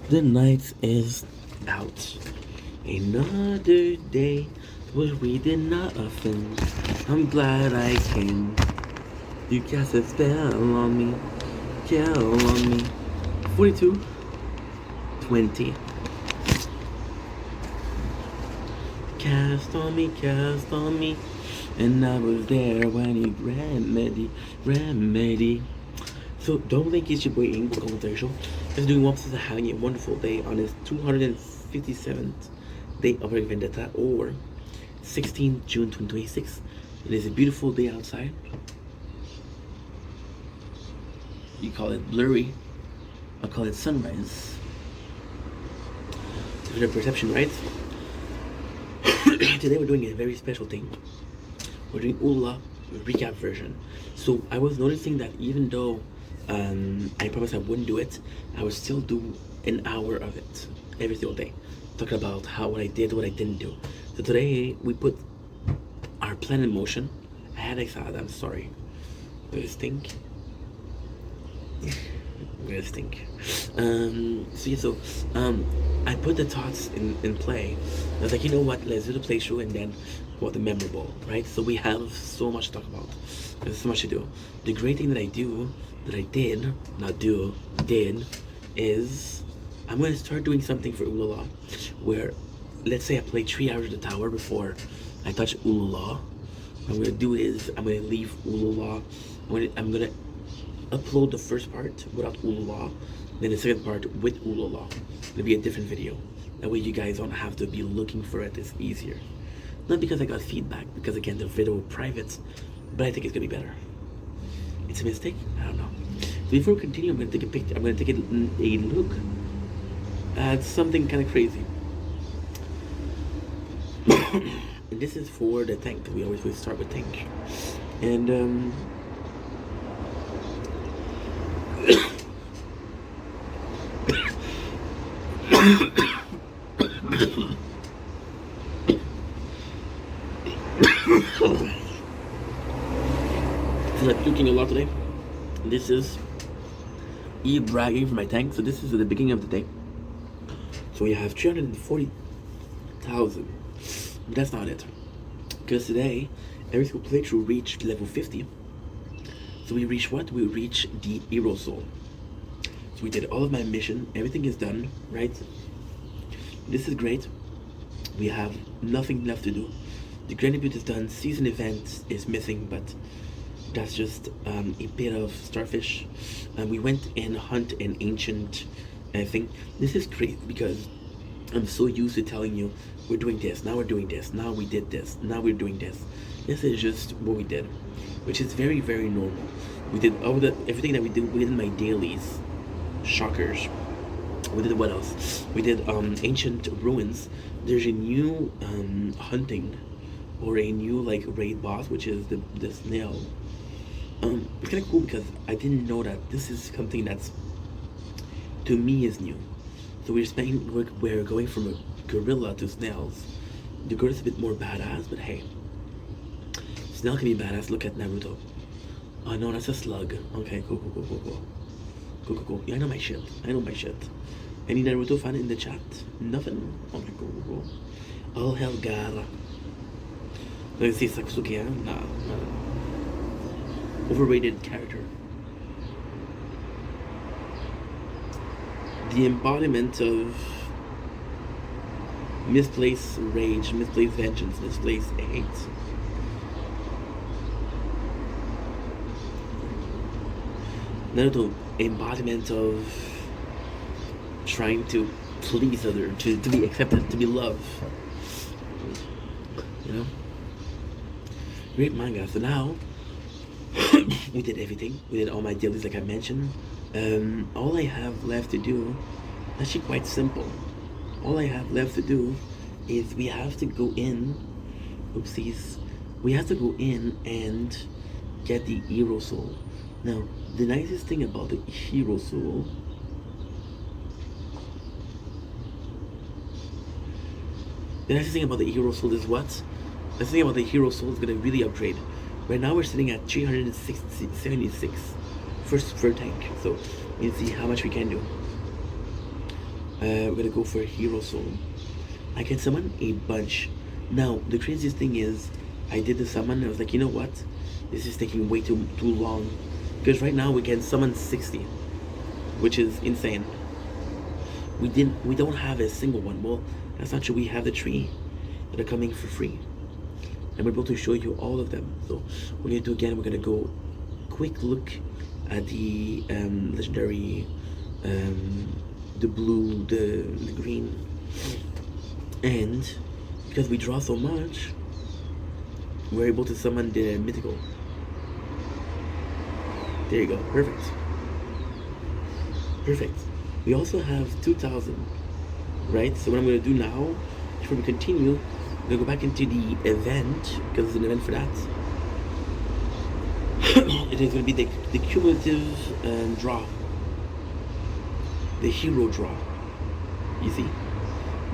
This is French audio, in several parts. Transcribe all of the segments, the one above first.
The night is out. Another day where we did not offend. I'm glad I came. You cast a spell on me, kill on me. 42, 20. Cast on me. And I was there when you remedy. So don't think it's your boy Ink Conversation. Just doing one is having a wonderful day on his 257th day of Vendetta, or 16th June 2026. It is a beautiful day outside. You call it blurry. I call it sunrise. It's a perception, right? Today we're doing a very special thing. We're doing Ula recap version. So I was noticing that even though I promised I wouldn't do it, I would still do an hour of it every single day, talking about what I did, what I didn't do. So today we put our plan in motion. I had a thought. I'm sorry. There's stink. There's stink. I put the thoughts in play. I was like, you know what? Let's do the playthrough and then what the memorable, right? So we have so much to talk about. There's so much to do. The great thing that I did, is I'm going to start doing something for Ulala where, let's say I play 3 hours of the tower before I touch Ulala. What I'm going to do is I'm going to leave Ulala. I'm going to upload the first part without Ulala, then the second part with Ulala. It'll be a different video. That way you guys don't have to be looking for it. It's easier. Not because I got feedback, because again the video is private, but I think it's gonna be better. It's a mistake? I don't know. So before we continue, I'm gonna take a picture. I'm gonna take a look at something kind of crazy. And this is for the tank. We always start with tank. And I feel like puking a lot today. This is bragging for my tank. So this is at the beginning of the day. So we have 340,000. But that's not it. Because today, every single playthrough reached level 50. So we reached what? We reached the Hero Soul. So we did all of my mission. Everything is done, right? This is great. We have nothing left to do. The Grand Debut is done. Season event is missing, but that's just a bit of starfish. We went and hunt an ancient thing. This is crazy because I'm so used to telling you we're doing this, now we're doing this, now we did this, now we're doing this. This is just what we did, which is very, very normal. We did everything that we did within my dailies. Shockers. We did what else? We did ancient ruins. There's a new hunting, or a new like raid boss, which is the snail. It's kind of cool because I didn't know that this is something that's, to me, is new. So we're going from a gorilla to snails. The gorilla's a bit more badass, but hey, snail can be badass. Look at Naruto. Oh no, that's a slug. Okay, cool. Yeah, I know my shit. Any Naruto fan in the chat? Nothing? Okay, cool. All hell Gaara. Let's see Satsuki, huh? Nah. Overrated character. The embodiment of misplaced rage, misplaced vengeance, misplaced hate. Naruto, embodiment of trying to please others, to be accepted, to be loved. You know? Great manga. So now we did everything. We did all my dailies like I mentioned. All I have left to do, actually quite simple. All I have left to do is we have to go in, oopsies, we have to go in and get the Hero Soul. Now, the nicest thing about the Hero Soul, is what? The thing about the Hero Soul is gonna really upgrade. Right now we're sitting at 376 for tank, so you can see how much we can do. We're gonna go for a Hero Soul. I can summon a bunch. Now, the craziest thing is, I did the summon and I was like, you know what? This is taking way too long. Because right now we can summon 60, which is insane. We don't have a single one. Well, that's not true. We have the 3 that are coming for free. And we're able to show you all of them. So we're gonna do again, we're gonna go quick look at the legendary, the blue, the green. And because we draw so much, we're able to summon the mythical. There you go, perfect. Perfect. We also have 2,000, right? So what I'm gonna do now, before we continue, I'm gonna go back into the event, because there's an event for that. It is gonna be the cumulative draw. The hero draw. You see?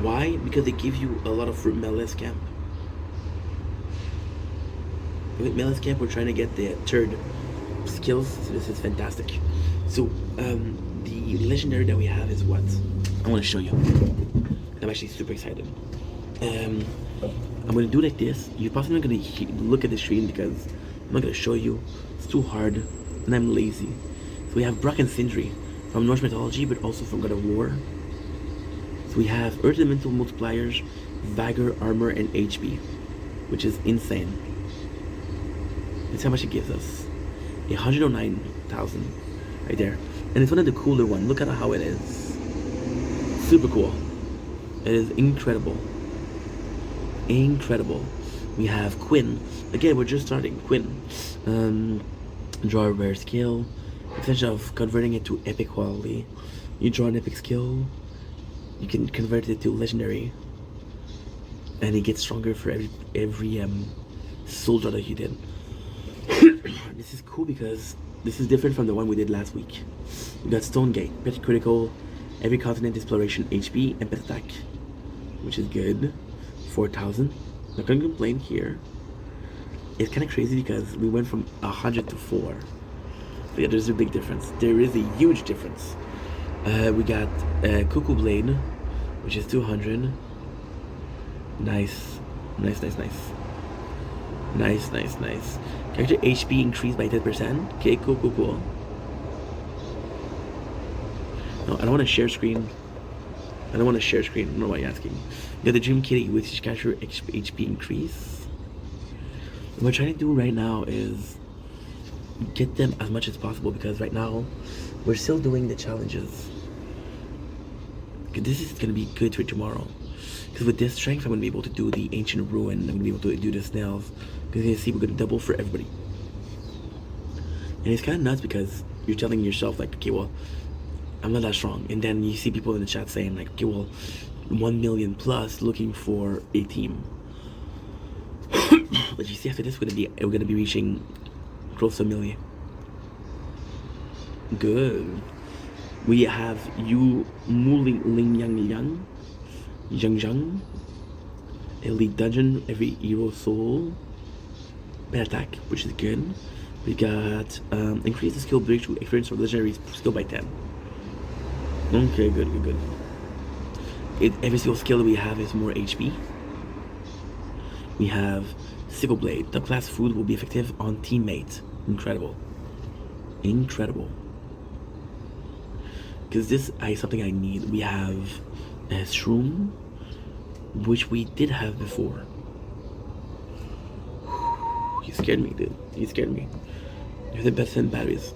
Why? Because they give you a lot of fruit Melis Camp. With Melis Camp, we're trying to get the 3rd skills, so this is fantastic. So, the legendary that we have is what? I want to show you. I'm actually super excited. I'm going to do like this. You're possibly not going to look at the screen because I'm not going to show you. It's too hard, and I'm lazy. So we have Brock and Sindri from Norse mythology, but also from God of War. So we have Earth Elemental multipliers, Vigor, Armor, and HP, which is insane. That's how much it gives us. 109,000 right there. And it's one of the cooler ones. Look at how it is. Super cool. It is incredible. Incredible. We have Quinn. Again, we're just starting. Quinn. Draw a rare skill. Instead of converting it to epic quality, you draw an epic skill. You can convert it to legendary. And it gets stronger for every soul draw that you did. This is cool because this is different from the one we did last week. We got Stonegate, Pet Critical, every continent exploration HP, and Pet Attack, which is good. 4,000. Not gonna complain here. It's kind of crazy because we went from 100 to 4. So yeah, there's a big difference. There is a huge difference. We got Cuckoo Blade, which is 200. Nice. Nice, nice, nice. Nice, nice, nice. Character HP increased by 10%. Okay, cool, cool, cool. No, I don't want to share screen. I don't want to share screen. I don't know why you're asking. You got the Dream Kitty with each character HP increase. What we're trying to do right now is get them as much as possible because right now we're still doing the challenges. This is going to be good for tomorrow. Because with this strength, I'm going to be able to do the Ancient Ruin. I'm going to be able to do the Snails. Because you see, we're going to double for everybody. And it's kind of nuts because you're telling yourself, like, okay, well, I'm not that strong. And then you see people in the chat saying, like, okay, well, 1 million plus looking for a team. But you see, after this, we're going to be reaching close to 1 million. Good. We have Yu Muling Ling Yang Zhang, Elite Dungeon, every hero soul, Pet Attack, which is good. We got increase the skill breakthrough experience or legendary skill by 10. Okay, good, good, good. Every single skill that we have is more HP. We have Sickle Blade. Top class food will be effective on teammate. Incredible. Incredible. Because this is something I need. We have Shroom, which we did have before. You scared me, dude. You scared me. You're the best in batteries.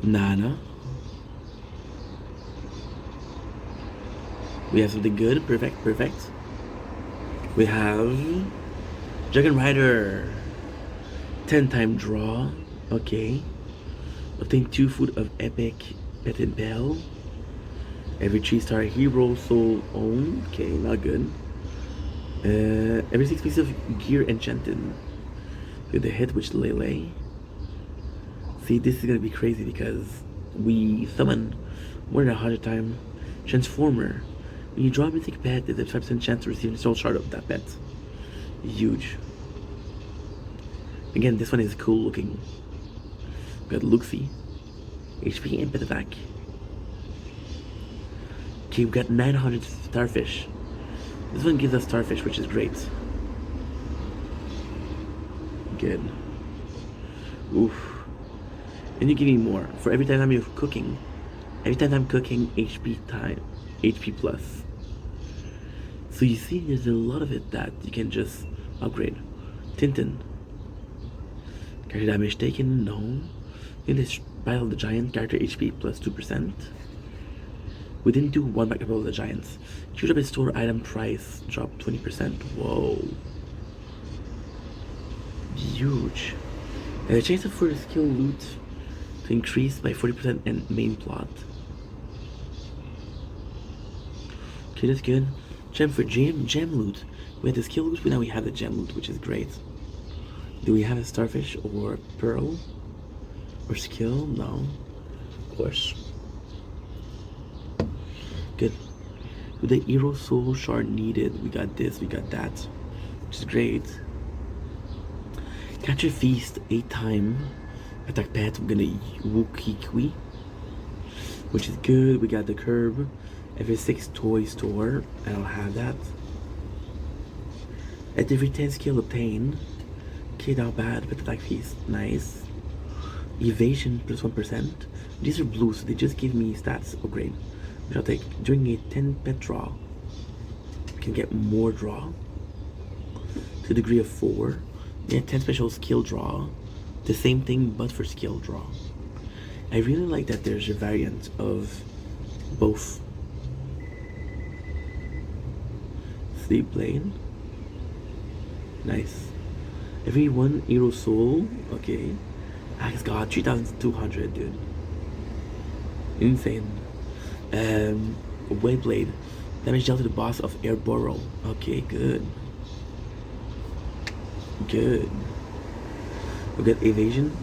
Nana. We have something good. Perfect, perfect. We have Dragon Rider. 10-time draw. Okay. Obtain 2 food of epic Pet and Bell. Every 3-star hero soul owned. Okay, not good. Every 6 pieces of gear enchanted. With the hit which Lele. See, this is gonna be crazy because we summon more than 100 times. Transformer. When you draw a mythic pet, there's a 5% chance to receive a soul shard of that pet. Huge. Again, this one is cool looking. We got Luxie. HP and pet attack. Okay, we got 900 starfish. This one gives us starfish, which is great. Good. Oof. And you give me more. For every time I'm cooking, HP plus. So you see, there's a lot of it that you can just upgrade. Tintin. Character damage taken, no. In this Battle of the Giant, character HP plus 2%. We didn't do one back Battle of the Giants. Choose up a store item price, drop 20%. Whoa. Huge. And the chance for the skill loot to increase by 40% and main plot. Okay, that's good. Gem for gem loot. We had the skill loot, but now we have the gem loot, which is great. Do we have a starfish or pearl? Or skill? No. Of course. Good. With the hero soul shard needed, we got this, we got that. Which is great. Catch a feast 8 time. Attack pet, we're gonna Wukikwi. Which is good. We got the curb. Every 6 toy store. I don't have that. At every 10 skill obtained. Okay, not bad, but attack feast. Nice. Evasion plus 1%. These are blue, so they just give me stats upgrade. Which I'll take. During a 10 pet draw, you can get more draw. To the degree of 4. Yeah, 10 special skill draw. The same thing, but for skill draw. I really like that there's a variant of both. Sleep Lane. Nice. Every 1 hero soul. Okay. Axe God, 3,200, dude. Insane. Wave Blade. Damage dealt to the boss of Airborough. Okay, good. Good. We got evasion.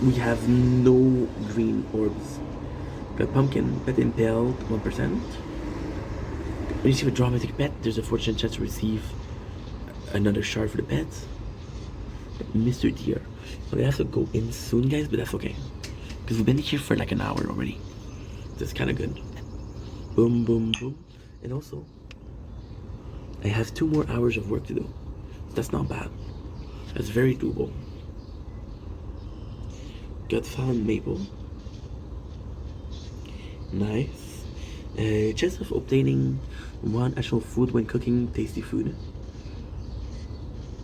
We have no green orbs. Got pumpkin, pet impaled, 1%. When you receive a dramatic pet, there's a fortunate chance to receive another shard for the pet. Mr. Deer. Okay, I have to go in soon, guys, but that's okay. Because we've been here for like an hour already. That's kind of good. Boom, boom, boom. And also, I have 2 more hours of work to do. That's not bad. That's very doable. Got found maple. Nice. Chance of obtaining 1 actual food when cooking tasty food.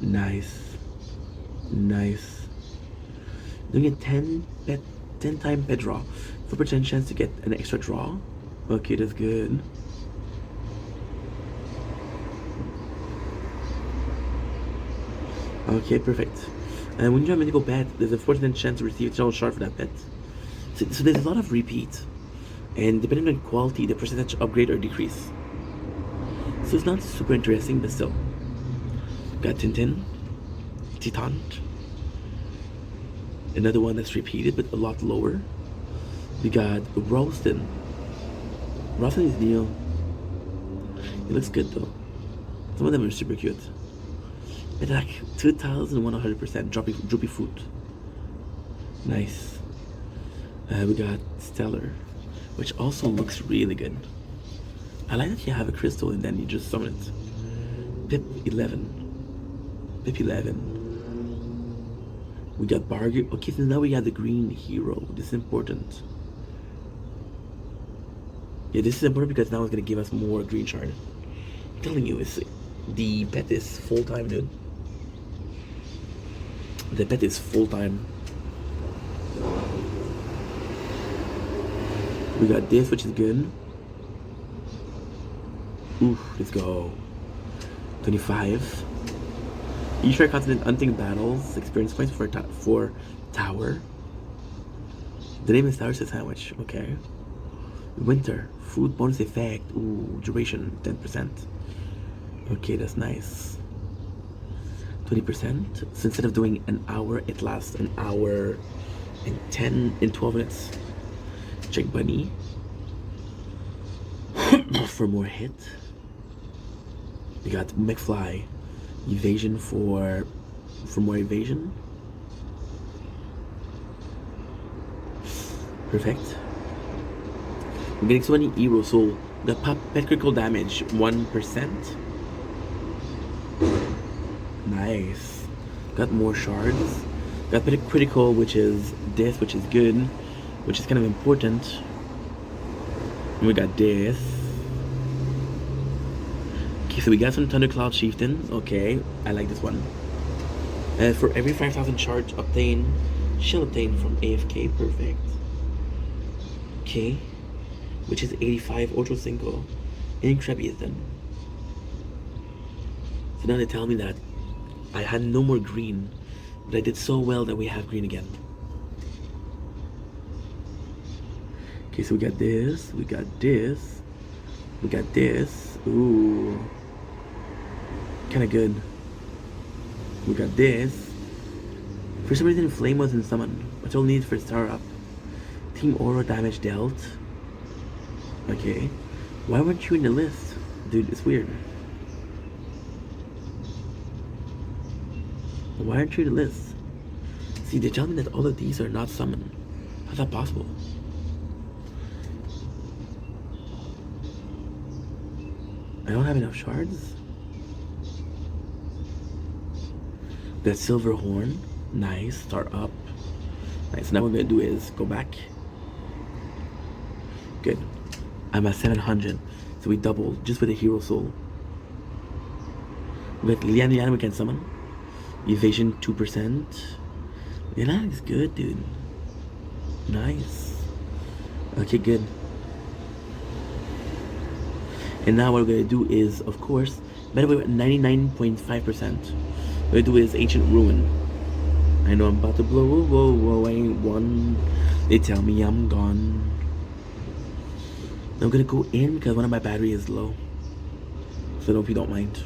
Nice. Nice. Doing a 10 time pet draw. 4% chance to get an extra draw. Okay, that's good. Okay, perfect. And when you have a medical pet, there's a 4% chance to receive a channel shard for that pet. So there's a lot of repeat. And depending on quality, the percentage upgrade or decrease. So it's not super interesting, but still. Got Tintin. Titan. Another one that's repeated, but a lot lower. We got Ralston. Ralston is new. It looks good though. Some of them are super cute. Attack 2,100%. Droopy foot. Nice. We got Stellar, which also looks really good. I like that you have a crystal and then you just summon it. Pip 11. Pip 11. We got Bargain. Okay, so now we got the green hero. This is important. Yeah, this is important because now it's gonna give us more green shard. I'm telling you, the pet is full time, dude. The pet is full time. We got this, which is good. Oof, let's go. 25. Each try constant hunting battles, experience points for tower. The name is Tower says sandwich, okay. Winter, food bonus effect, ooh, duration 10%. Okay, that's nice. 20%. So instead of doing an hour, it lasts an hour and 12 minutes. Check bunny. For more hit. We got McFly. Evasion for more evasion. Perfect. I'm getting so many aerosol. The pet critical damage 1%. Nice. Got more shards. Got pet critical, which is this, which is good, which is kind of important. And we got this. Okay, so we got some Thundercloud Chieftains. Okay, I like this one. For every 5,000 shards obtained, she'll obtain from AFK. Perfect. Okay, which is 85 Ocho Cinco in Trebiathan. So now they tell me that I had no more green, but I did so well that we have green again. Okay, so we got this, we got this, we got this. Ooh, kind of good. We got this. For some reason, Flame wasn't summoned, which I'll need for Star Up. Team Aura damage dealt. Okay. Why weren't you in the list? Dude, it's weird. Why aren't you in the list? See, they tell me that all of these are not summoned. How's that possible? I don't have enough shards. That Silver Horn. Nice. Start up. Nice. Now what we're gonna do is go back. Good. I'm at 700. So we doubled just with a Hero Soul. With Liana we can summon. Evasion 2%. Liana is good, dude. Nice. Okay, good. And now what we're gonna do is, of course, by the way, 99.5%. What we're gonna do is Ancient Ruin. I know I'm about to blow. Whoa, I ain't one. They tell me I'm gone. I'm gonna go in because one of my battery is low. So I hope you don't mind.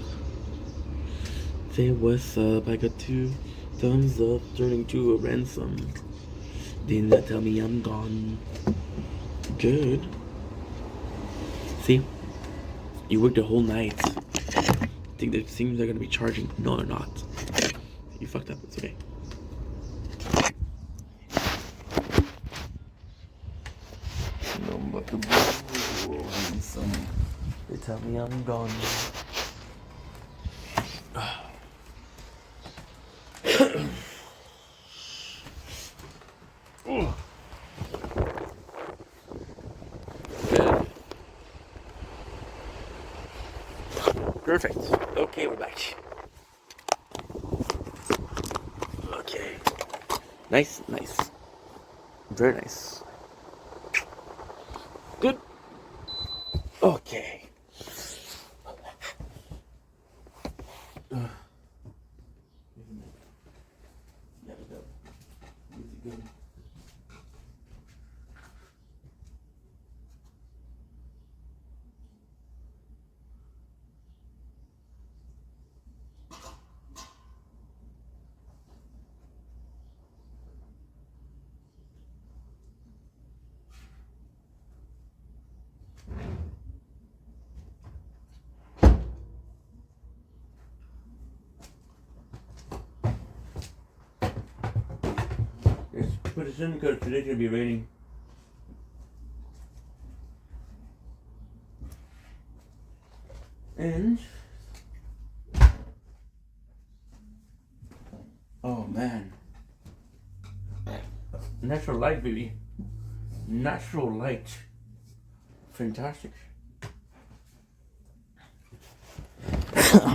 Say what's up, I got 2 thumbs up, turning to a ransom. Then they tell me I'm gone. Good. See? You worked the whole night. I think that seems they're gonna be charging. No, they're not. You fucked up, it's okay. No, but the ransom. They tell me I'm gone. Good. Perfect. Okay, we're back. Okay. Nice. Very nice. Good. Okay. Put it in because today's gonna be raining. And oh man, natural light, baby. Natural light, fantastic.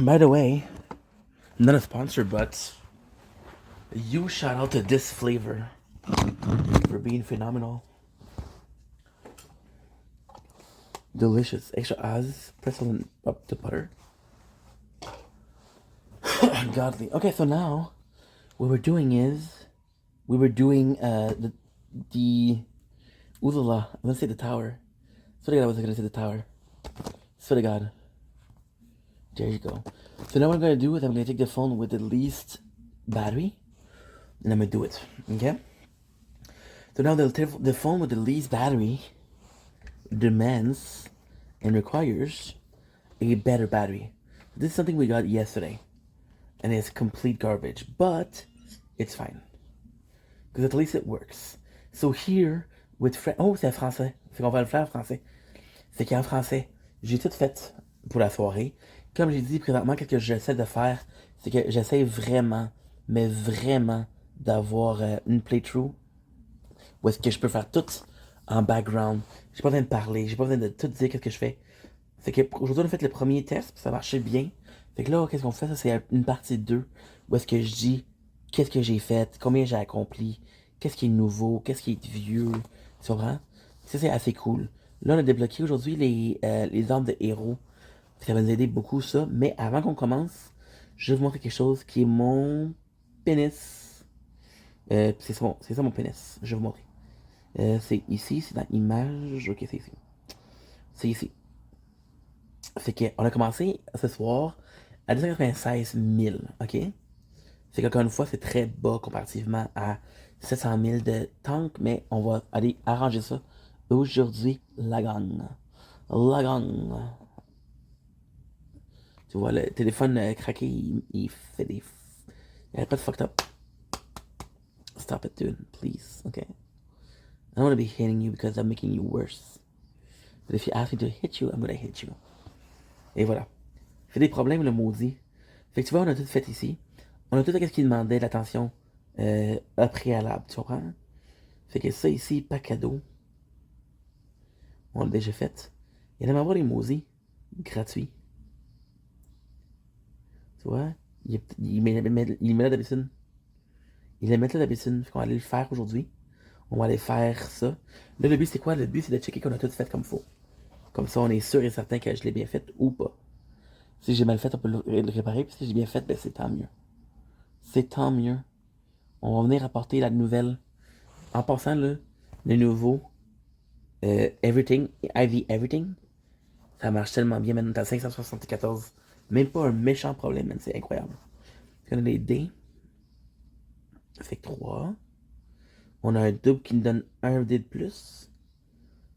By the way, not a sponsor, but you shout out to this flavor for being phenomenal. Delicious. Extra az, press on up the butter. Godly. Okay, so now what we're doing is we were doing the Ulala. I'm gonna say the tower. Swear to God, I wasn't gonna say the tower. Swear to God. There you go. So now what I'm gonna do is I'm gonna take the phone with the least battery, and I'm gonna do it. Okay. So now the phone with the least battery demands and requires a better battery. This is something we got yesterday, and it's complete garbage, but it's fine because at least it works. So here With friends. Oh, c'est français. Fait qu'on va le faire en français. C'est qu'en français, j'ai tout fait pour la soirée. Comme j'ai dit présentement, ce que j'essaie de faire, c'est que j'essaie vraiment, mais vraiment, d'avoir une playthrough où est-ce que je peux faire tout en background. J'ai pas besoin de parler, j'ai pas besoin de tout dire qu'est-ce que je fais. Fait que aujourd'hui, on a fait le premier test, puis ça marchait bien. Fait que là, qu'est-ce qu'on fait? Ça, c'est une partie 2 où est-ce que je dis qu'est-ce que j'ai fait, combien j'ai accompli, qu'est-ce qui est nouveau, qu'est-ce qui est vieux. Tu comprends? Ça, c'est assez cool. Là, on a débloqué aujourd'hui les armes de héros. Ça va nous aider beaucoup, ça. Mais avant qu'on commence, je vais vous montrer quelque chose qui est mon pénis. C'est ça mon pénis. Je vais vous montrer. C'est ici, c'est dans Images. Ok, c'est ici. C'est ici. Fait qu'on a commencé ce soir à 296 000, ok? Fait qu'encore une fois, c'est très bas comparativement à 700 000 de tank, mais on va aller arranger ça aujourd'hui, la gang. La gang. Tu vois, le téléphone craqué, il fait des... Il arrête pas de fucked up. Stop it, dude, please, okay? I don't want to be hitting you because I'm making you worse. But if you ask me to hit you, I'm gonna hit you. Et voilà. Fait des problèmes, le maudit. Fait que tu vois, on a tout fait ici. On a tout ce qui demandait l'attention préalable, tu comprends? Fait que ça ici, pas cadeau. On l'a déjà fait. Il y en a avoir des maudits gratuits. Tu vois? Il met là d'habitude. Il les met là d'habitude. Fait qu'on va aller le faire aujourd'hui. On va aller faire ça. Là, le but, c'est quoi? Le but, c'est de checker qu'on a tout fait comme faut. Comme ça, on est sûr et certain que je l'ai bien fait ou pas. Si j'ai mal fait, on peut le réparer. Puis si j'ai bien fait, ben c'est tant mieux. C'est tant mieux. On va venir apporter la nouvelle. En passant, là, le nouveau Everything, IV Everything, ça marche tellement bien maintenant. T'as 574. Même pas un méchant problème, man. C'est incroyable. On a les dés. Ça fait 3. On a un double qui nous donne un dé de plus.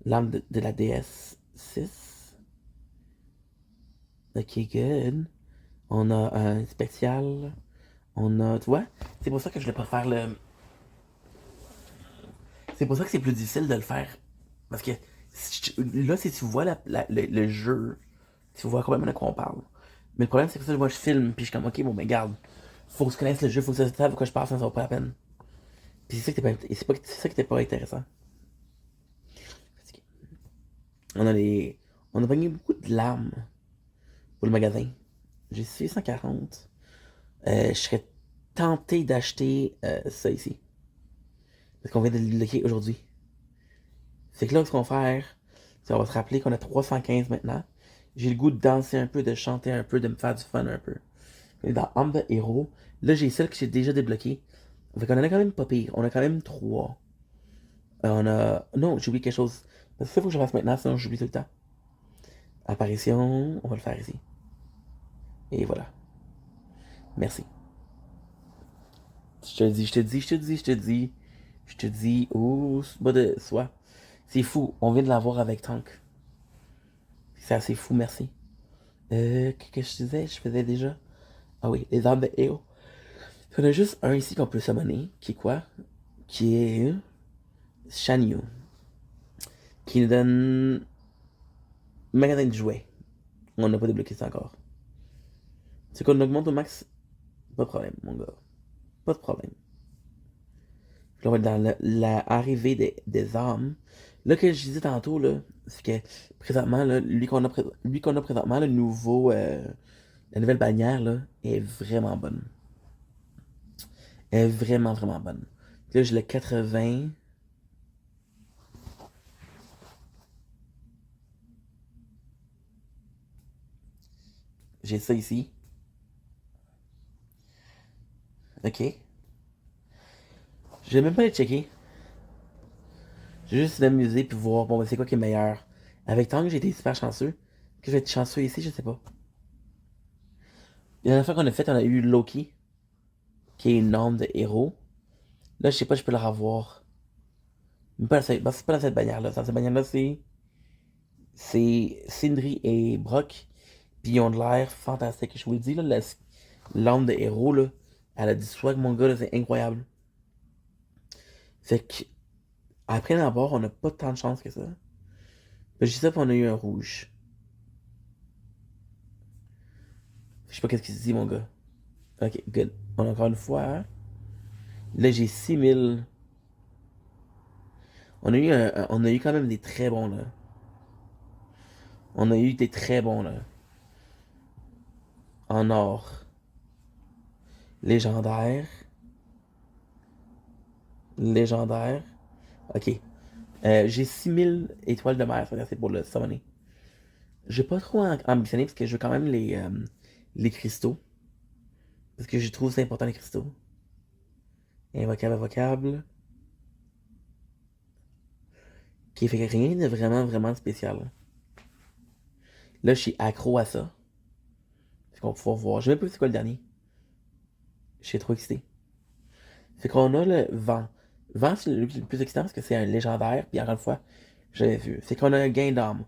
L'arme de la DS, 6. Ok, good. On a un spécial. On a, tu vois, c'est pour ça que je le préfère le... C'est pour ça que c'est plus difficile de le faire. Parce que là, si tu vois le jeu, tu vois complètement de quoi on parle. Mais le problème, c'est que ça, moi, je filme, puis je suis comme, ok, bon, ben, garde. Faut que tu connaisses le jeu, faut que tu saches de quoi je parle, sinon ça vaut pas la peine. Puis c'est ça qui était pas intéressant. On a les. On a pogné beaucoup de larmes pour le magasin. J'ai 640. Je serais tenté d'acheter ça ici. Parce qu'on vient de le débloquer aujourd'hui. C'est que là, ce qu'on va faire, c'est qu'on va se rappeler qu'on a 315 maintenant. J'ai le goût de danser un peu, de chanter un peu, de me faire du fun un peu. Et dans Arme de héros, là, j'ai celle que j'ai déjà débloquée. Fait qu'on en a quand même pas pire. On a quand même 3. On a... Non, j'ai oublié quelque chose. Parce que ça, faut que je fasse maintenant, sinon j'oublie tout le temps. Apparition, on va le faire ici. Et voilà. Merci. Je te dis, je te dis, je te dis, je te dis. Je te dis, oh, bas de soi. C'est fou, on vient de l'avoir avec Tank. C'est assez fou, merci. Qu'est-ce que je disais? Je faisais déjà. Ah oui, les armes de héros. On a juste un ici qu'on peut summoner, qui est quoi? Qui est Shanyu. Qui nous donne magasin de jouets. On n'a pas débloqué ça encore. C'est qu'on augmente au max. Pas de problème, mon gars. Pas de problème. Là, on va être dans l'arrivée des armes. Là, que je disais tantôt, là, c'est que présentement, là, lui qu'on a présentement, le nouveau, la nouvelle bannière, là, est vraiment bonne. Elle est vraiment, vraiment bonne. Là, j'ai le 80. J'ai ça ici. Ok. Je vais même pas les checker. Je vais juste m'amuser puis voir, bon, ben, c'est quoi qui est meilleur. Avec tant que j'ai été super chanceux, que je vais être chanceux ici, je sais pas. La dernière fois qu'on a fait, on a eu Loki, qui est une arme de héros. Là, je sais pas, je peux le revoir. Mais pas, c'est pas dans cette bannière-là. Dans cette bannière-là, c'est Sindri et Brock. Puis ils ont de l'air fantastique. Je vous le dis, là, l'arme de héros, là, elle a du swag, mon gars, là, c'est incroyable. Fait que, Après l'avoir, on n'a pas tant de chance que ça. Je dis ça, puis on a eu un rouge. Je sais pas qu'est-ce qu'il se dit, mon gars. Ok, good. On a encore une fois. Hein? Là, j'ai 6000. On a eu quand même des très bons, là. On a eu des très bons, là. En or. Légendaire. Légendaire. Ok. J'ai 6000 étoiles de mer, ça c'est pour le summoner. Je vais pas trop ambitionner parce que je veux quand même les cristaux. Parce que je trouve c'est important les cristaux. Invocable, invocable. Ok, fait que rien de vraiment, vraiment spécial. Là, je suis accro à ça. Fait qu'on va pouvoir voir. Je sais même plus c'est quoi le dernier. Je suis trop excité. Fait qu'on a le vent. Vent, c'est le plus excitant parce que c'est un légendaire. Puis encore une fois, j'avais vu. Fait qu'on a un gain d'âme.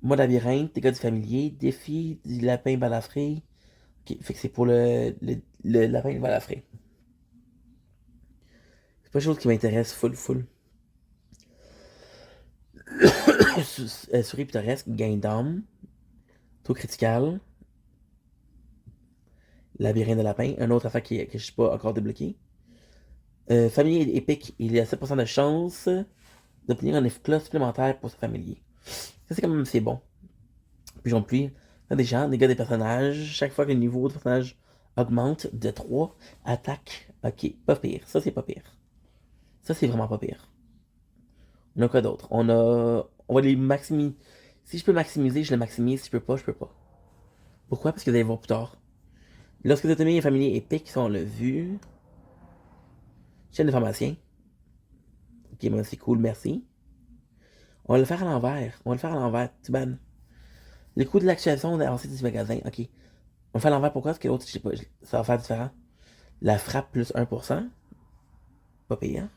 Mode labyrinthe, dégâts du familier, défi du lapin balafré. Ok, fait que c'est pour le lapin balafré. C'est pas quelque chose qui m'intéresse full, full. Souris pittoresque, gain d'âme. Taux critical. Labyrinthe de lapin. Un autre affaire que je suis pas encore débloqué. Familier épique, il y a 7% de chance d'obtenir un éclat supplémentaire pour ce familier. Ça, c'est quand même assez bon. Puis j'en puis, des gens, des gars des personnages. Chaque fois que le niveau de personnage augmente de 3, attaque. Ok, pas pire. Ça, c'est pas pire. Ça, c'est vraiment pas pire. On a quoi d'autre? On va les maximiser. Si je peux maximiser, je le maximise. Si je peux pas, je peux pas. Pourquoi? Parce que vous allez voir plus tard. Lorsque vous obtenez un familier épique, ça on l'a vu. Chaîne de pharmacien. Ok, bon, c'est cool, merci. On va le faire à l'envers. On va le faire à l'envers. Tu ban. Le coût de l'actualisation d'avancée du magasin. Ok. On le fait à l'envers pourquoi? Parce que l'autre, je sais pas, ça va faire différent. La frappe plus 1%. Pas payant.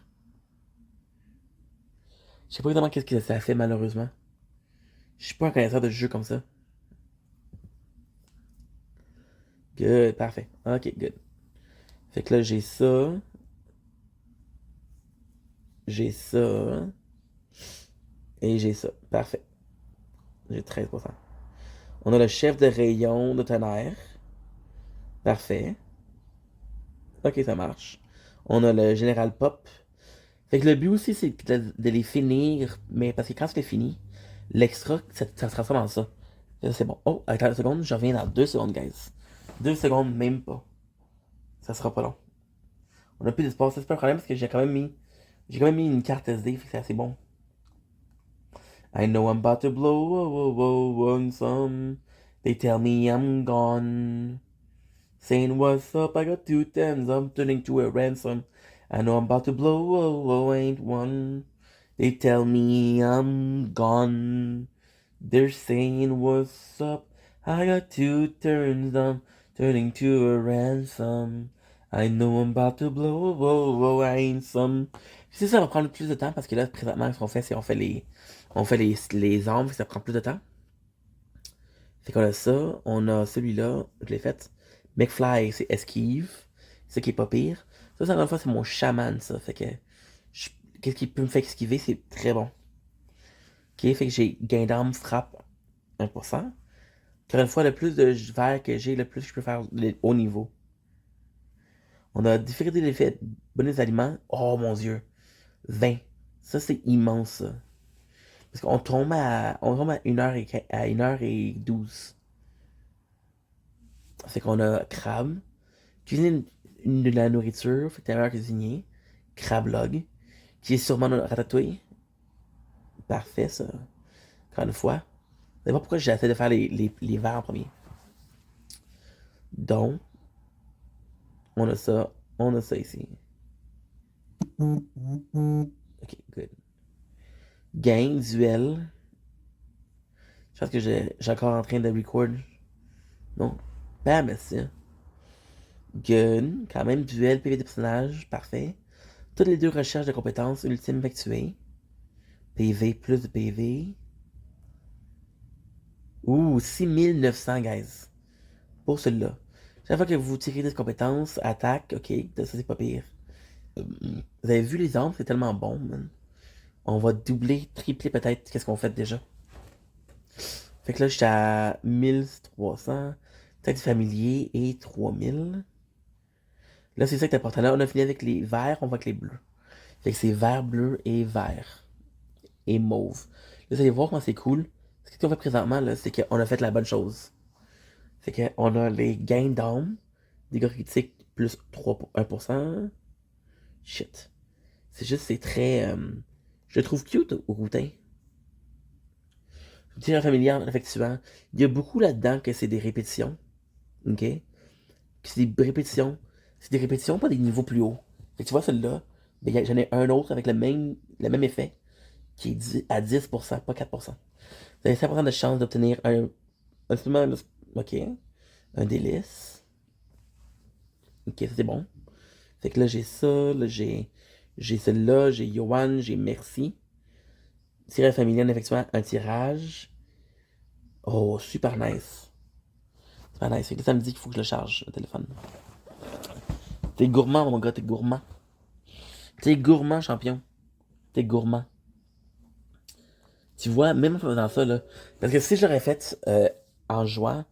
Je sais pas exactement qu'est-ce que ça fait malheureusement. Je suis pas un connaisseur de jeux comme ça. Good, parfait. Ok, good. Fait que là, j'ai ça. J'ai ça. Et j'ai ça. Parfait. J'ai 13%. On a le chef de rayon de tonnerre. Parfait. Ok, ça marche. On a le général pop. Fait que le but aussi, c'est de les finir. Mais parce que quand c'est fini, l'extra, ça se transforme en ça. Là, c'est bon. Oh, attends une seconde, je reviens dans 2 secondes, guys. 2 secondes, même pas. Ça sera pas long. On a plus d'espace, c'est pas un problème parce que j'ai quand même mis une carte SD, fait que c'est assez bon. I know I'm about to blow, whoa, whoa, whoa, on some. They tell me I'm gone. Saying what's up, I got 2 tens, I'm turning to a ransom. I know I'm about to blow, whoa, whoa, ain't one. They tell me I'm gone. They're saying what's up, I got 2 turns, I'm turning to a ransom. I know I'm about to blow, whoa, whoa, ain't some. Tu sais, ça va prendre plus de temps parce que là, présentement, ce qu'on fait, c'est on fait les armes, ça prend plus de temps. Fait qu'on a ça, on a celui-là, je l'ai fait. McFly, c'est esquive, ça qui est pas pire. Ça, encore une fois, c'est mon chaman, ça. Fait que, qu'est-ce qui peut me faire esquiver, c'est très bon. Ok, fait que j'ai gain d'arme, frappe, 1%. Encore une fois, le plus de verre que j'ai, le plus je peux faire les hauts niveaux. On a différé l'effet bonus aliments. Oh mon dieu. 20. Ça, c'est immense, ça. Parce on tombe à 1h12. Fait qu'on a crabe. Cuisiner de la nourriture. Fait que t'es un cuisinier. Crabe log. Qui est sûrement notre ratatouille. Parfait, ça. Encore une fois. Je sais pas pourquoi j'essaie de faire les verres en premier. Donc, on a ça. On a ça ici. Ok, good. Gain, duel. Je pense que j'ai encore en train de record. Non. Ben, merci. Gun, quand même, duel, PV de personnage, parfait. Toutes les deux recherches de compétences ultimes effectuées. PV, plus de PV. Ouh, 6900, guys. Pour celui-là. Chaque fois que vous tirez des compétences, attaque, ok, ça c'est pas pire. Vous avez vu les armes, c'est tellement bon, man. On va doubler, tripler peut-être. Qu'est-ce qu'on fait déjà? Fait que là, j'étais à 1300. Taxe familier et 3000. Là, c'est ça qui est important. Là, on a fini avec les verts, on va avec les bleus. Fait que c'est vert, bleu et vert. Et mauve. Là, vous allez voir comment c'est cool. Ce qu'on fait présentement, là, c'est qu'on a fait la bonne chose. C'est qu'on a les gains d'âme, dégâts critiques plus 3 1%. Shit. C'est juste, c'est très. Je le trouve cute au routin. Tir familial, effectivement. Il y a beaucoup là-dedans que c'est des répétitions. OK? Puis c'est des répétitions. C'est des répétitions, pas des niveaux plus hauts. Fait que tu vois, celle-là, ben, j'en ai un autre avec le même effet qui est à 10%, pas 4%. Vous avez 5% de chance d'obtenir un supplément. OK. Un délice. OK, ça c'est bon. Fait que là, j'ai ça. Là, j'ai celle-là. J'ai Yohan. J'ai Merci. Tirage familial, effectivement, un tirage. Oh, super nice. Super nice. Fait que ça me dit qu'il faut que je le charge, le téléphone. T'es gourmand, mon gars, t'es gourmand. T'es gourmand, champion. T'es gourmand. Tu vois, même en faisant ça, là. Parce que si je l'aurais fait en jouant,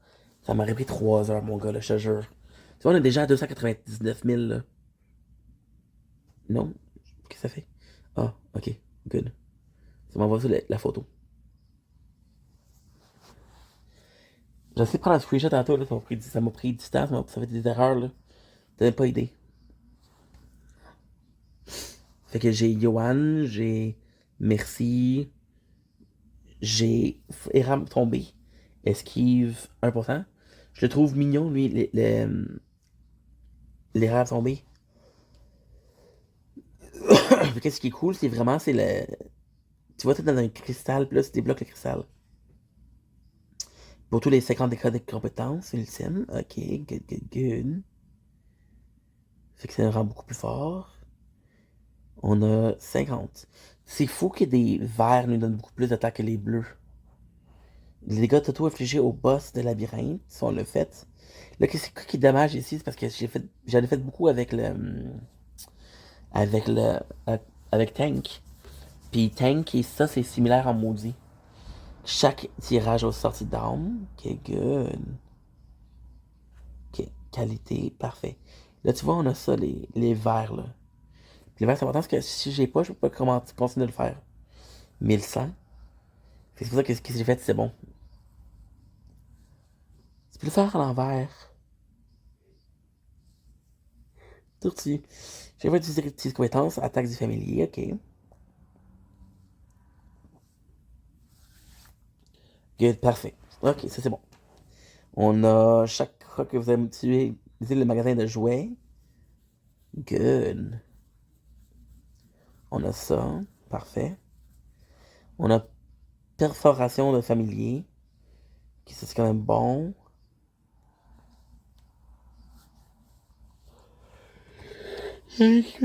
ça m'aurait pris 3 heures, mon gars, là, je te jure. Tu vois, on est déjà à 299 000, là. Non? Qu'est-ce que ça fait? Ah, ok. Good. Ça m'envoie ça, la photo. J'ai essayé de prendre un screenshot tantôt, là. Ça m'a pris du temps, ça fait des erreurs, là. T'as même pas idée. Fait que j'ai Johan, j'ai Merci, j'ai Éram tombé, esquive 1%. Je le trouve mignon, lui, les rames tombées. Qu'est-ce qui est cool, c'est vraiment, c'est le. Tu vois, t'es dans un cristal, puis là, tu débloques le cristal. Pour tous les 50 décrets de compétences, ultime. Ok, good, good, good. Fait que ça le rend beaucoup plus fort. On a 50. C'est fou que des verts nous donnent beaucoup plus d'attaque que les bleus. Les dégâts totaux infligés au boss de labyrinthe, si on le fait. Là, c'est quoi qui est dommage ici, c'est parce que j'en ai fait beaucoup avec le, avec Tank. Puis Tank, et ça, c'est similaire en maudit. Chaque tirage aux sorties d'armes. Ok, good. Ok, qualité, parfait. Là, tu vois, on a ça, les verts, là. Puis les verts, c'est important parce que si j'ai pas, je peux pas continuer de le faire. 1100. C'est pour ça que ce que j'ai fait, c'est bon. Tu peux le faire à l'envers. Tourti. J'ai fait utiliser petites compétences, attaque du familier, ok. Good, parfait. Ok, ça c'est bon. On a chaque fois que vous avez utilisé le magasin de jouets. Good. On a ça. Parfait. On a perforation de familier. Ok, ça c'est quand même bon. Dix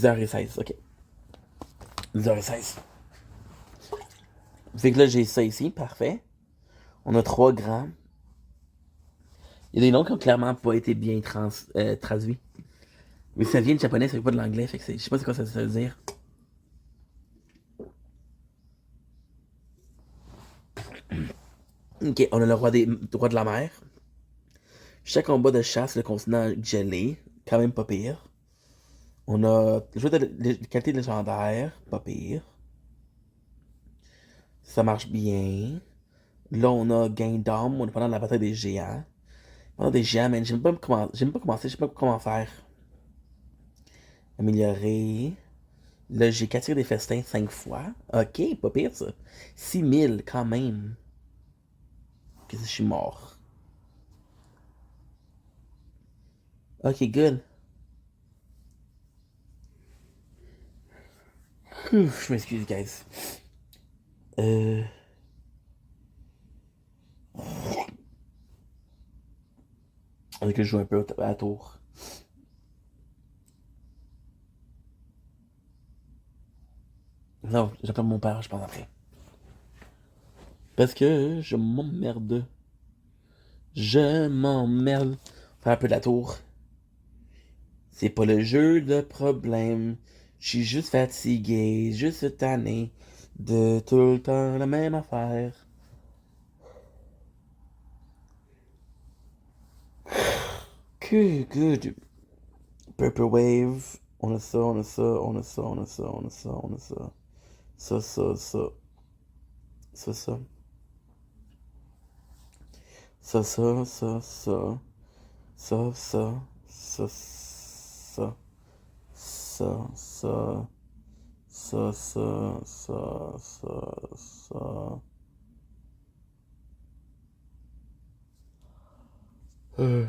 heures et 16, ok. 10h16. Fait que là, j'ai ça ici, parfait. On a 3 grands. Il y a des noms qui ont clairement pas été bien traduits. Mais ça vient de japonais, ça vient pas de l'anglais, fait que je sais pas c'est quoi ça veut dire. Ok, on a le roi de la mer. Chaque combat de chasse, le continent gelé, quand même pas pire. On a le jeu de qualité légendaire, pas pire. Ça marche bien. Là, on a gain d'âme, on est pendant la bataille des géants. Pendant des géants, man, j'aime pas commencer, je sais pas comment faire. Améliorer. Là, j'ai capturé des festins 5 fois. Ok, pas pire ça. 6000 quand même. Que je suis mort. Ok, good. Ouf, je m'excuse, guys. Euh. On que je joue un peu à la tour. Non, j'appelle mon père, je pense après. Parce que je m'emmerde. Je m'emmerde. Faire un peu de la tour. C'est pas le jeu de problème. Je suis juste fatigué, juste tanné de tout le temps la même affaire. Good. Purple Wave. On a ça, on a ça, on a ça, on a ça, on a ça, on a ça. Ça, ça, ça. Ça, ça. Ça, ça, ça, ça. Ça, ça. Ça, ça. Ça, ça. Ça, ça, ça, ça, ça. Euh.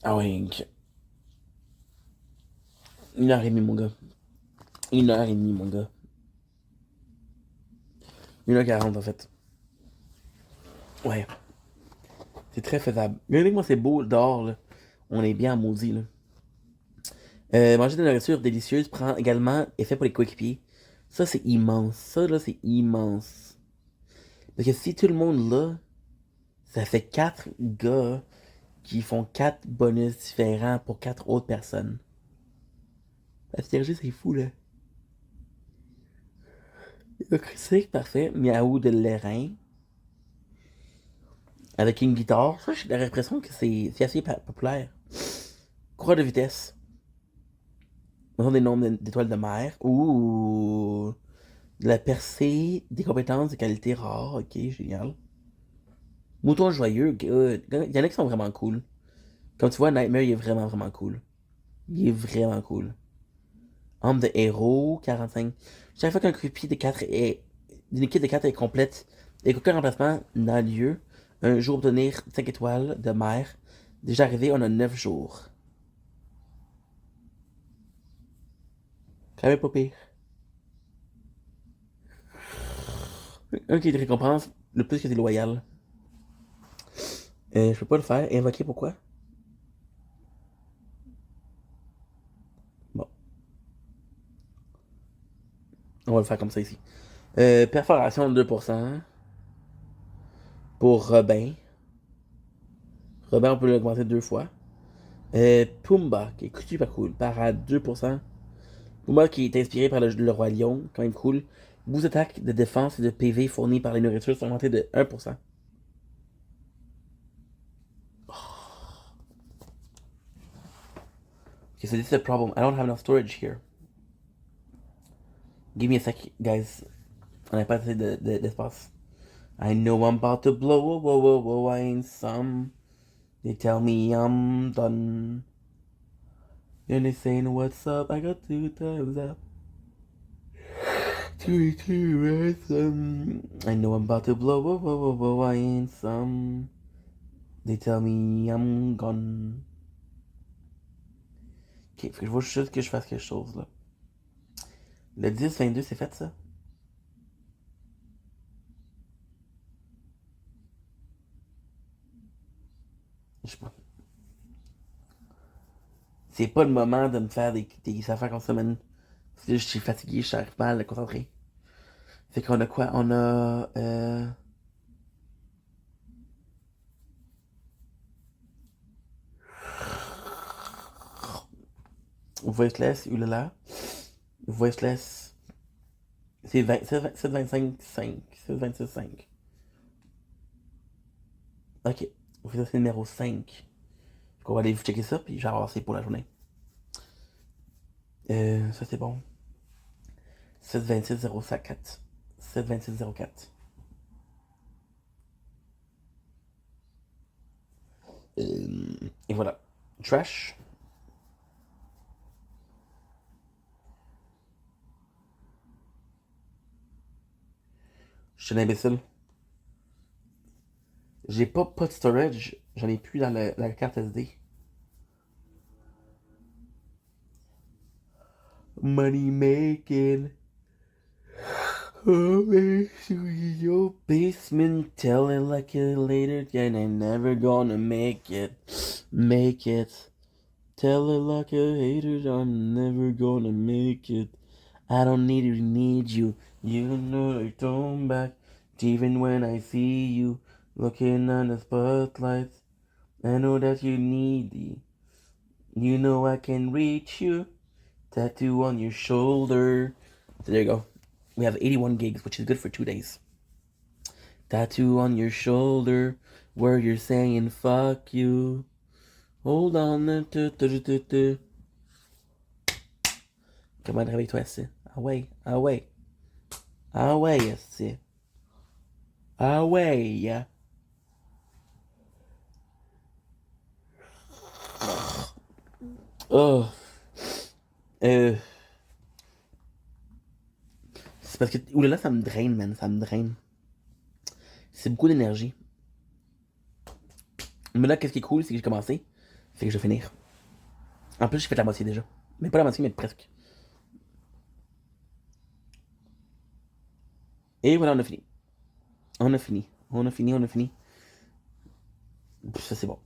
Ah ouais, ok. 1h30, mon gars. 1h30, mon gars. 1h40, en fait. Ouais, c'est très faisable. Mais moi, c'est beau dehors, là. On est bien maudit, là. Manger de la nourriture délicieuse prend également effet pour les coéquipiers. Ça, c'est immense. Ça, là, c'est immense. Parce que si tout le monde, là, ça fait 4 gars qui font 4 bonus différents pour 4 autres personnes. La synergie, c'est fou, là. C'est parfait. Miaou de l'airain. Avec une guitare. Ça, j'ai l'impression que c'est assez populaire. Croix de vitesse. Des nombres d'étoiles de mer. Ouh. De la percée, des compétences de qualité rare. Ok, génial. Mouton joyeux, good. Il y en a qui sont vraiment cool. Comme tu vois, Nightmare, il est vraiment, vraiment cool. Il est vraiment cool. Arme de héros, 45. Chaque fois qu'un groupie de 4 est. D'une équipe de 4 est complète et qu'aucun remplacement n'a lieu, un jour obtenir 5 étoiles de mer. Déjà arrivé, on a 9 jours. Quand même pas pire. Un qui te récompense le plus que t'es loyal. Je peux pas le faire. Invoquer pourquoi? Bon, on va le faire comme ça ici. Perforation de 2% pour Robin. Robin, on peut l'augmenter 2 fois. Pumba, qui est super cool, part à 2%. Pumba, qui est inspiré par le roi lion, quand même cool. Boost d'attaque, de défense et de PV fournis par les nourritures sont augmentés de 1%. Okay, so this is a problem. I don't have enough storage here. Give me a sec, guys. On n'a pas assez d'espace. I know I'm about to blow, whoa, whoa, whoa, whoa, I ain't some. They tell me I'm done. And they saying what's up, I got 2 times up. 2 ransom. I know I'm about to blow, whoa, whoa, whoa, whoa, I ain't some. They tell me I'm gone. Ok, faut que je vois juste que je fasse quelque chose là. Le 10-22, c'est fait ça? Je sais pas. C'est pas le moment de me faire des affaires comme ça, man. Je suis fatigué, je n'arrive pas à le concentrer. Fait qu'on a quoi? On a. Voiceless, oulala. Voiceless. C'est 725 5. 726 5. Ok. Voiceless, c'est numéro 5. On va aller checker ça, puis genre, c'est pour la journée. Ça c'est bon. 726 726 et voilà. Trash. Je suis un imbécile. J'ai pas de storage. J'en ai plus dans la carte SD. Money making. Oh, your basement. Tell it like it later. And I'm never gonna make it. Make it. Tell it like a hater. I'm never gonna make it. I don't need you. You know I turn back. Even when I see you. Looking on the spotlight, I know that you need it. You know I can reach you. Tattoo on your shoulder. So there you go. We have 81 gigs, which is good for 2 days. Tattoo on your shoulder, where you're saying fuck you. Hold on. Comment réveille-toi, c'est. Ah ouais, ah ouais. Ah ouais, c'est. Ah ouais. Oh. C'est parce que. Oulala, ça me draine, man. Ça me draine. C'est beaucoup d'énergie. Mais là, qu'est-ce qui est cool, c'est que j'ai commencé. Fait que je vais finir. En plus, j'ai fait la moitié déjà. Mais pas la moitié, mais presque. Et voilà, on a fini. On a fini. On a fini, on a fini. Ça, c'est bon.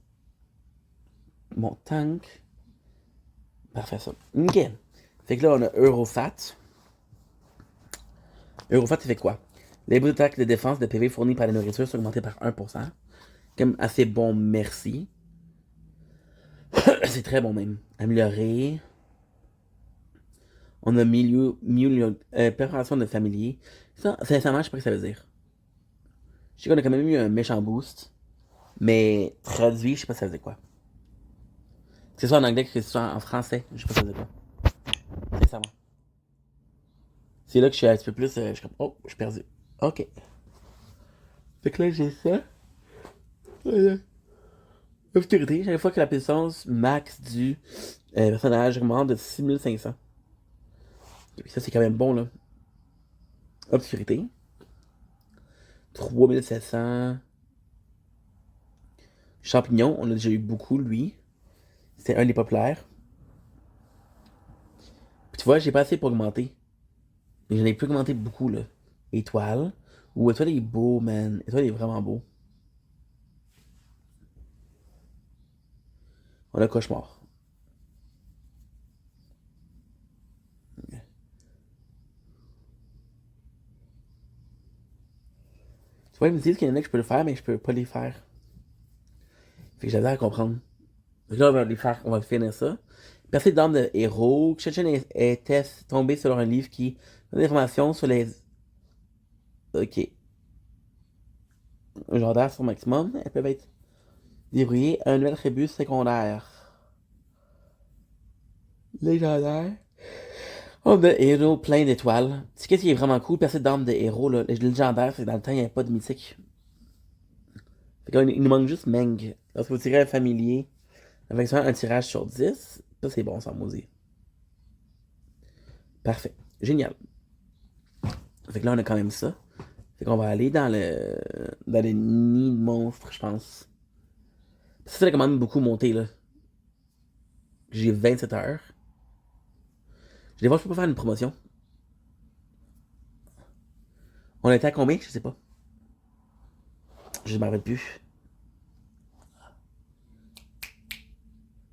Mon tank. Parfait, ça. Ok. Fait que là, on a Eurofat. Eurofat, il fait quoi? Les bouts d'attaque de défense de PV fournis par la nourriture sont augmentés par 1%. Comme assez bon, merci. C'est très bon même. Amélioré. On a préparation de familier. Ça, sincèrement, je sais pas ce que ça veut dire. Je sais qu'on a quand même eu un méchant boost. Mais traduit, je sais pas ce que ça veut dire quoi. C'est soit en anglais que c'est soit en français. Je sais pas ce que ça veut dire quoi. Sincèrement. C'est là que je suis un petit peu plus. Je suis comme, oh, je suis perdu. Ok. Fait que là, j'ai ça. Voilà. Obscurité, chaque fois que la puissance max du personnage augmente de 6500. Ça, c'est quand même bon, là. Obscurité. 3700. Champignon, on a déjà eu beaucoup, lui. C'était un des populaires. Puis tu vois, j'ai pas assez pour augmenter. Mais j'en ai pu augmenter beaucoup, là. Étoile. Ouh, Étoile est beau, man. Étoile est vraiment beau. On a cauchemar. Tu vois, ils me disent qu'il y en a que je peux le faire, mais je peux pas les faire. Fait que j'avais à comprendre. Donc là, on va les faire, on va finir ça. Percée d'armes de héros. Chechen était tombé sur un livre qui donne des informations sur les. Ok. Légendaires sur maximum. Elles peuvent être débrouillées. Un nouvel attribut secondaire. Légendaire. Arme de héros plein d'étoiles. C'est qu'est-ce qui est vraiment cool, percée d'armes de héros, là. Les légendaires, c'est que dans le temps, il n'y avait pas de mythique. Fait qu'il nous manque juste Meng. Lorsque vous tirez un familier, avec ça, un tirage sur 10. Ça, c'est bon, sans maudit. Parfait. Génial. Fait que là, on a quand même ça. Fait qu'on va aller dans le nid de monstres, je pense. Ça a quand même beaucoup monté, là. J'ai 27 heures. Je vois, je peux pas faire une promotion. On était à combien? Je sais pas. Je m'en rappelle plus.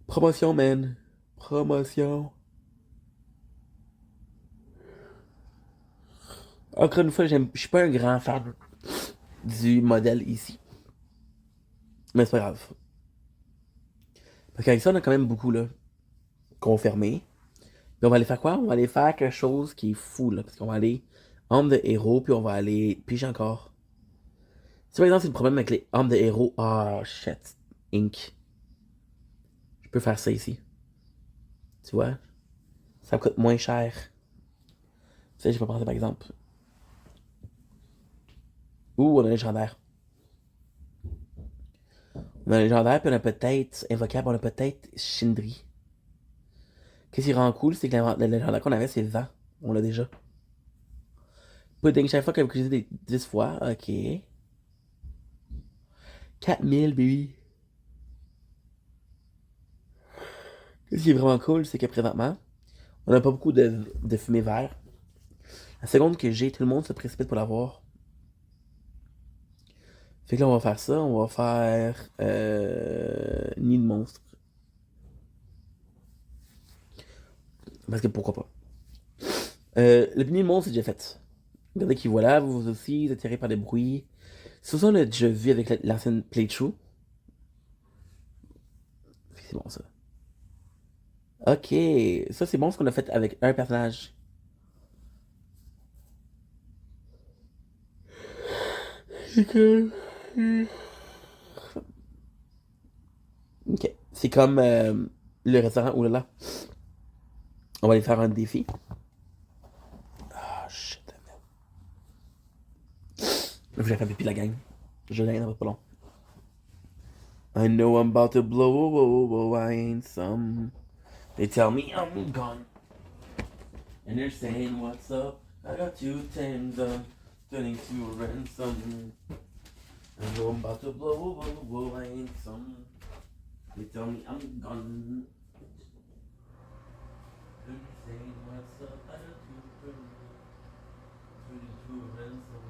Promotion, man. Promotion. Encore une fois, je suis pas un grand fan du modèle ici. Mais c'est pas grave. Parce qu'avec ça, on a quand même beaucoup, là. Confirmé. Puis on va aller faire quoi? On va aller faire quelque chose qui est fou, là. Parce qu'on va aller arme de héros, puis on va aller piger encore. Si par exemple, c'est le problème avec les armes de héros. Ah, shit. Ink. Je peux faire ça ici. Tu vois? Ça coûte moins cher. Tu sais, j'ai pas pensé par exemple. Ouh, on a un légendaire. On a un légendaire, puis on a peut-être invocable, on a peut-être Shindri. Qu'est-ce qui rend cool, c'est que le légendaire qu'on avait, c'est vent. On l'a déjà. Pudding, chaque fois qu'on utilise des 10 fois. Ok. 4000, baby. Ce qui est vraiment cool, c'est que présentement, on n'a pas beaucoup de fumée vert. La seconde que j'ai, tout le monde se précipite pour l'avoir. Fait que là, on va faire ça. On va faire Nid de monstre. Parce que pourquoi pas. Le nid de monstre, c'est déjà fait. Regardez qui voilà, vous aussi, vous êtes attiré par des bruits. C'est ça, on l'a déjà vu avec l'ancienne playthrough. C'est bon, ça. Ok, ça c'est bon ce qu'on a fait avec un personnage. C'est que... Ok, c'est comme le restaurant, oulala. On va aller faire un défi. Ah, shit. Je vais faire pipi la gang. Je viens dans pas long. I know I'm about to blow, whoa, whoa, I ain't some. They tell me I'm gone. And they're saying, what's up? I got 2 10s turning to a ransom. I know I'm about to blow, whoa, whoa, I ain't some. They tell me I'm gone. And they're saying, what's up? I got 2 10s turning to a ransom.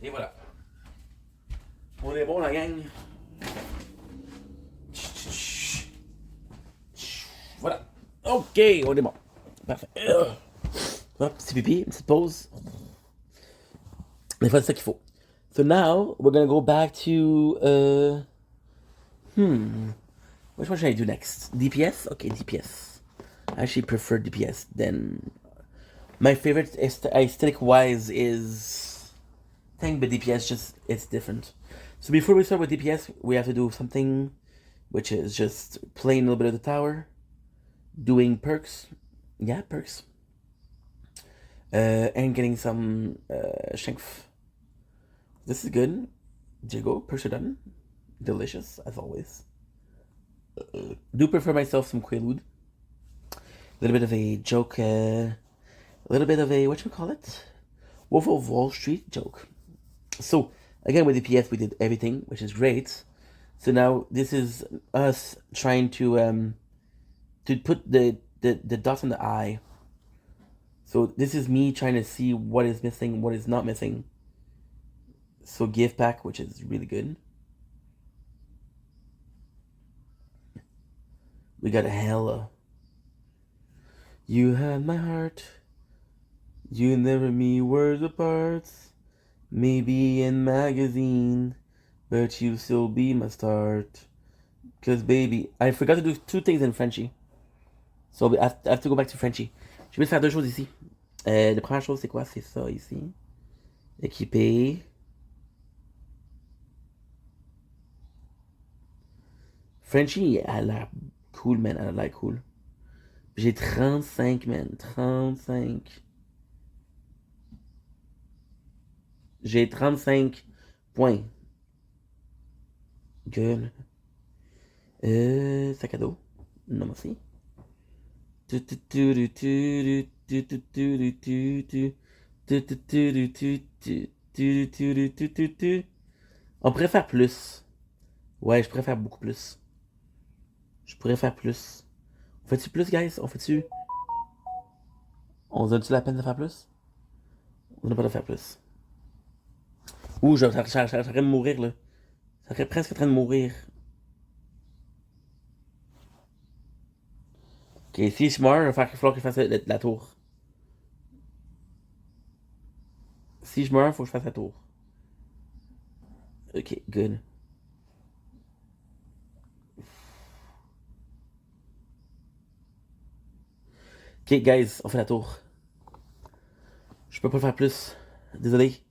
Et voilà. On est bon, la gang. Voilà. Ok, on est bon. Parfait. Hop, petit pipi, une petite pause. Des fois, c'est ça qu'il faut. So now, we're gonna go back to... Which one should I do next? DPS? Okay, DPS. I actually prefer DPS than... My favorite aesthetic-wise is... Thing, but DPS just... It's different. So before we start with DPS, we have to do something which is just playing a little bit of the tower, doing perks. Yeah, perks. And getting some strength. This is good. Diego, perks are done. Delicious, as always. Do prefer myself some Quaalude. A little bit of a joke, a little bit of a, what you call it? Wolf of Wall Street joke. So, again, with DPS, we did everything, which is great. So now, this is us trying to put the dots on the eye. So this is me trying to see what is missing, what is not missing. So give pack, which is really good. We got a hella. You had my heart. You never me words apart. Maybe in magazine, but you still be my start. Cause baby, I forgot to do two things in Frenchie. So I have to go back to Frenchie. Je vais faire deux choses ici. La première chose, c'est quoi? C'est ça ici. Équipé. Frenchie, elle a l'air cool, man. Elle a l'air cool. J'ai 35, man. 35. J'ai 35 points. Gueule. Sac à dos. Non, merci. On pourrait faire plus. Ouais, je pourrais faire beaucoup plus. Je pourrais faire plus. On fait-tu plus, guys? On fait-tu... On se donne-tu la peine de faire plus? On n'a pas de faire plus. Ouh, j'arrête de mourir, là. Ça serait presque en train de mourir. Ok, si je meurs, il va falloir que je fasse la tour. Si je meurs, il faut que je fasse la tour. Ok, good. Ok, guys, on fait la tour. Je peux pas le faire plus. Désolé.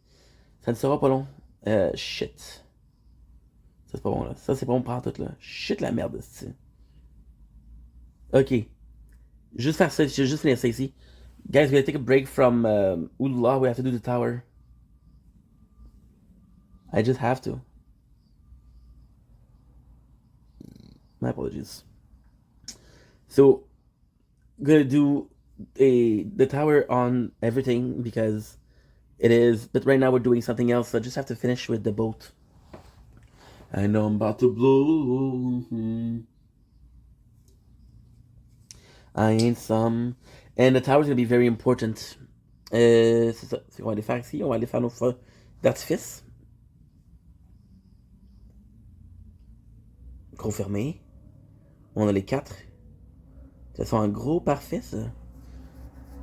Ça ne sera pas long. Shit. Ça c'est pas bon là. Ça c'est pas bon pour tout là. Shit la merde, c'est. Ok. Juste faire ça, juste finir ça ici. Guys, we're gonna take a break from Oulala, we have to do the tower. I just have to. My apologies. So, gonna do the tower on everything because it is. But right now we're doing something else. So I just have to finish with the boat. I know I'm about to blow. I ain't some. And the tower's gonna be very important. C'est ça. C'est qu'on va aller faire ici. On va aller faire nos feux d'artifice. Confirmé. On a les 4. Ça sont un gros parfait, ça.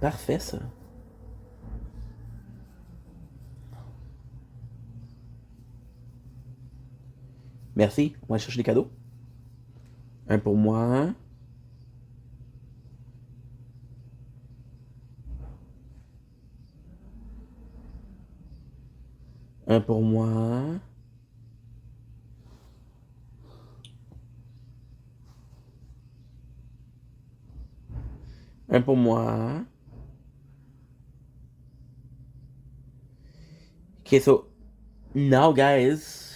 Parfait, ça. Merci. On va aller chercher des cadeaux. Un pour moi. Un pour moi. Un pour moi. Okay, so now, guys,